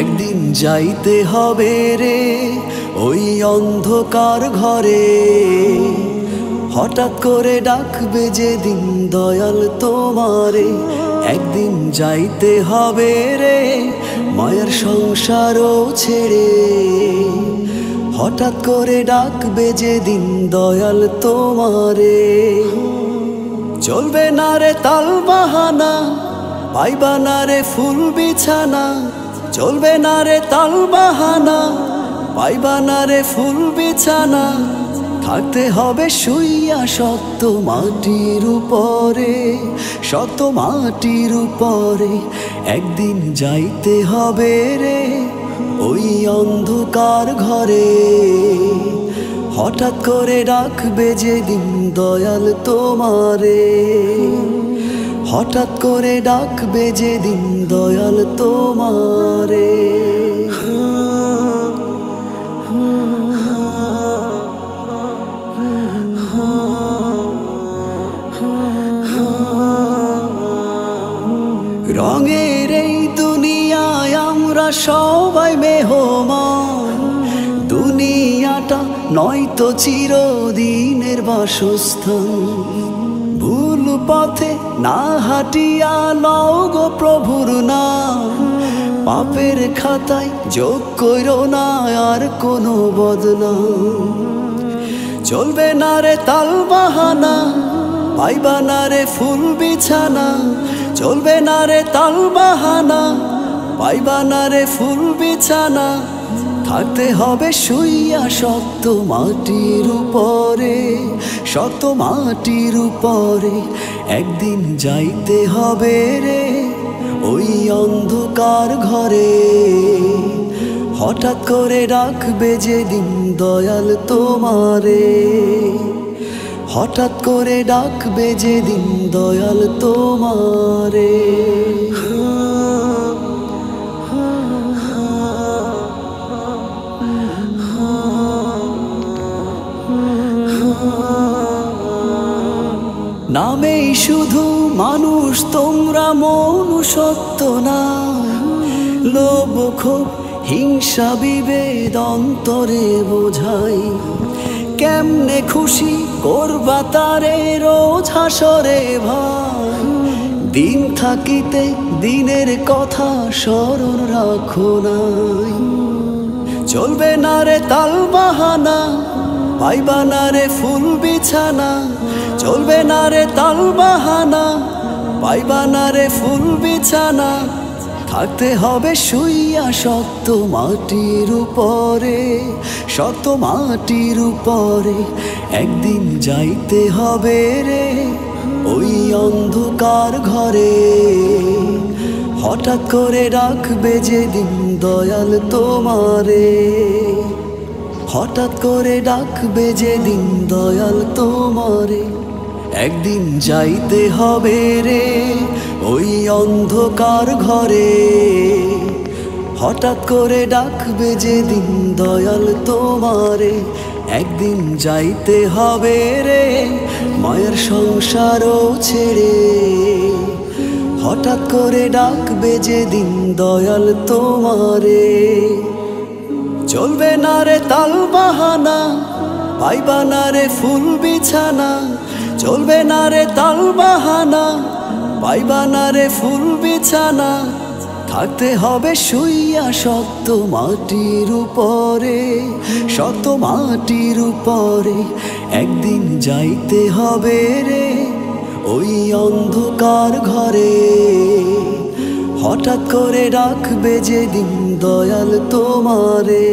একদিন যাইতে হবে রে ওই অন্ধকার ঘরে, হঠাৎ করে ডাকবে যেদিন দয়াল তোমারে। একদিন যাইতে হবে রে মায়ের সংসারও ছেড়ে, হঠাৎ করে ডাকবে যেদিন দয়াল তোমারে। চলবে না রে তাল বাহানা, পাইবা না রে ফুল বিছানা। চলবে না রে তাল বাহানা, পাইবা না রে ফুল বিছানা। থাকতে হবে শুইয়া শক্ত মাটির উপরে, শক্ত মাটির উপরে। একদিন যাইতে হবে রে ওই অন্ধকার ঘরে, হঠাৎ করে ডাকবে যেদিন দয়াল তোমারে। হঠাৎ করে ডাকবে যেদিন দয়াল তোমারে। রঙের এই দুনিয়ায় আমরা সবাই মেহমান, দুনিয়াটা নয়তো চিরদিনের বাসস্থান। ভুল পথে না হাঁটিয়া লও গো প্রভুর নাম, পাপের খাতায় যোগ কইরো না আর কোনো বদনাম। চলবে না রে তাল বাহানা, পাইবা না রে ফুল বিছানা। চলবে না রে তাল বাহানা, পাইবা না রে ফুল বিছানা। থাকতে হবে শুইয়া শক্ত মাটির উপরে, শক্ত মাটির উপরে। একদিন যাইতে হবে রে ওই অন্ধকার ঘরে, হঠাৎ করে ডাকবে যেদিন দয়াল তোমারে। হঠাৎ করে ডাকবে যেদিন দয়াল তোমারে। নামেই শুধু মানুষ তোমরা, মনুষ্যত্ব না। লোভ ক্ষোভ হিংসা বিভেদ অন্তরে বোঝাই, কেমনে খুশি করবা তারে রোজ হাসরে ভাই। দিন থাকিতে দিনের কথা স্মরণ রাখো নাই। চলবে না রে তাল বাহানা, পাইবা না রে ফুল বিছানা। চলবে না রে তাল বাহানা, পাইবা না রে ফুল বিছানা। থাকতে হবে শুইয়া শক্ত মাটির উপরে, শক্ত মাটির উপরে। একদিন যাইতে হবে রে ওই অন্ধকার ঘরে, হঠাৎ করে ডাকবে যেদিন দয়াল তোমারে। হঠাৎ করে ডাকবে যেদিন দয়াল তোমারে। একদিন যাইতে হবে রে ওই অন্ধকার ঘরে, হঠাৎ করে ডাকবে যেদিন দয়াল তোমারে। একদিন যাইতে হবে রে মায়ের সংসারও ছেড়ে, হঠাৎ করে ডাকবে যেদিন দয়াল তোমারে। চলবে না রে তাল বাহানা, পাইবা না রে ফুল বিছানা। চলবে না রে তাল বাহানা, পাইবা না রে ফুল বিছানা। থাকতে হবে শুইয়া শক্ত মাটির উপরে, শক্ত মাটির উপরে। একদিন যাইতে হবে রে ওই অন্ধকার ঘরে, হঠাৎ করে ডাকবে যেদিন দয়াল তোমারে।